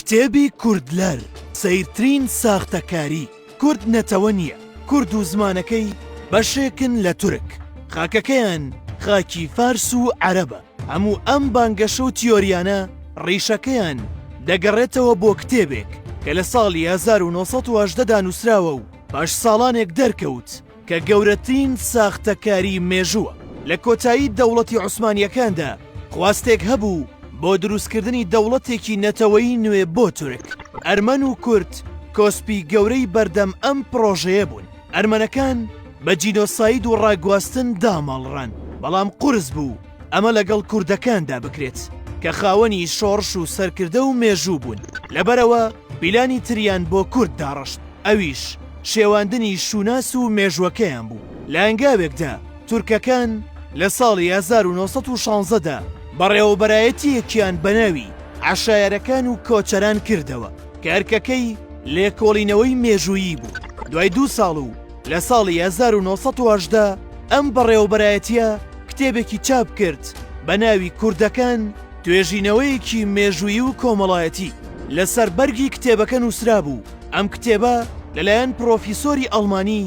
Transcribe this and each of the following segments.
کتێبی کوردلەر سەیرترین ساختەکاری کورد نەتەوە نییە. کورد و زمانەکەی بەشێکن لە تورک، خاکەکەیان خاکی فارس و عەرەبە. هەموو ئەم بانگەشە و تیۆریانە ڕیشەکەیان دەگەڕێتەوە بۆ کتێبێک کە لە ساڵی 1980 نووسراوە و پاش ساڵانێک دەرکەوت کە گەورەترین ساختەکاری مێژووە. لە کۆتایی دەوڵەتی عوسمانیەکاندا خواستێک هەبوو بۆ دروستکردنی دەوڵەتێکی نەتەوەیی نوێ بۆ تورک. ئەرمەن و کورد کۆسپی گەورەی بەردەم ئەم پرۆژەیە بوون. ئەرمەنەکان بە جینۆساید و ڕاگواستن داماڵڕان، بەڵام قورس بوو ئەمە لەگەڵ کوردەکاندا بکرێت کە خاوەنی شۆڕش و سەرکردە و مێژوو بوون. لەبەرەوە پیلانی تریان بۆ کورد داڕشت، ئەویش شێواندنی شوناس و مێژوەکەیان بوو. لە ئەنگاوێکدا تورکەکان لە ساڵی 1916دا بەڕێوەبەرایەتیەکیان بەناوی عەشایەرەکان و کۆچەران کردەوە کە ئەرکەکەی لێکۆڵینەوەی مێژوویی بوو. دوای 2 ساڵ و لە ساڵی 1980 ئەم بەڕێوەبەرایەتیە کتێبێکی چاپ کرد بە ناوی کوردەکان، توێژینەوەیەکی مێژوویی و کۆمەڵایەتی. لەسەر بەرگی کتێبەکە نووسرا بوو. ئەم کتێبە لەلایەن پرۆفیسۆری ئەڵمانی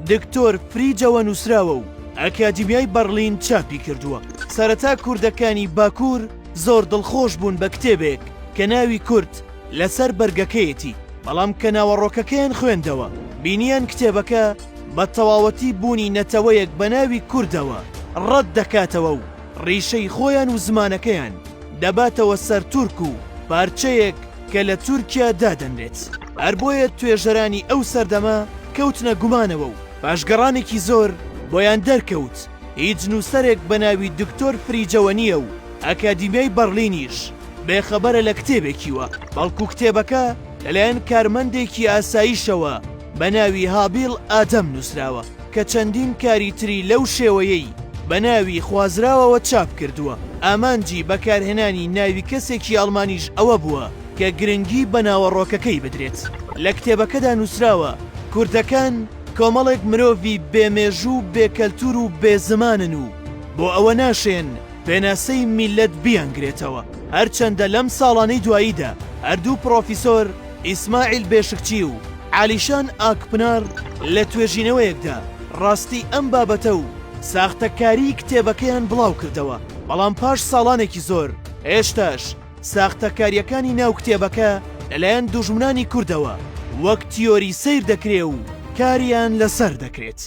دکتۆر فریجەوە نووسراوە و ئەکادیمیای بەرلین چاپی کردووە. سەرەتا کوردەکانی باکوور زۆر دڵخۆش بوون بە کتێبێک کە ناوی کورد لەسەر بەرگەکەیەتی، بەڵام کە ناوەڕۆکەکەیان خوێندەوە بینیان کتێبەکە بە تەواوەتی بوونی نەتەوەیەک بە ناوی کوردەوە ڕەت دەکاتەوە و ڕیشەی خۆیان و زمانەکەیان دەباتەوە سەر تورک و پارچەیەک کە لە تورکیا دادەنرێت. هەر بۆیە توێژەرانی ئەو سەردەما کەوتنە گومانەوە و پاشگەڕانێکی زۆر بۆیان دەرکەوت. هیچ نووسەرێک بە ناوی دکتۆر فریجەوە نییە و ئەکادیمیای بەرلینیش بێخەبەرە لە کتێبێکیوە، بەڵکو کتێبەکە لەلایەن کارمەندێکی ئاساییشەوە بە ناوی هابیڵ ئادەم نووسراوە کە چەندین کاری تری لەو شێوەیەی بە ناوی خوازراوەوە چاپ کردووە. ئامانجی بەکارهێنانی ناوی کەسێکی ئەڵمانیش ئەوە بووە کە گرنگی بە ناوەڕۆکەکەی بدرێت. لە کتێبەکەدا نووسراوە کوردەکان کۆمەڵێک مرۆڤی بێمێژوو بێکەلتور و بێزمانن و بۆ ئەوە ناشێن پێناسەی میلەت بیانگرێتەوە. هەرچەندە لەم ساڵانەی دواییدا هەردوو پرۆفیسۆر ئیسماعیل بێشکچی و عالیشان ئاکپنار لە توێژینەوەیەکدا ڕاستی ئەم بابەتە و ساختەکاری کتێبەکەیان بڵاو کردەوە، بەڵام پاش ساڵانێکی زۆر هێشتاش ساختەکاریەکانی ناو کتێبەکە لەلایەن دوژمنانی کوردەوە وەک تیۆری سیر دەکرێ و کاریان لەسەر دەکرێت.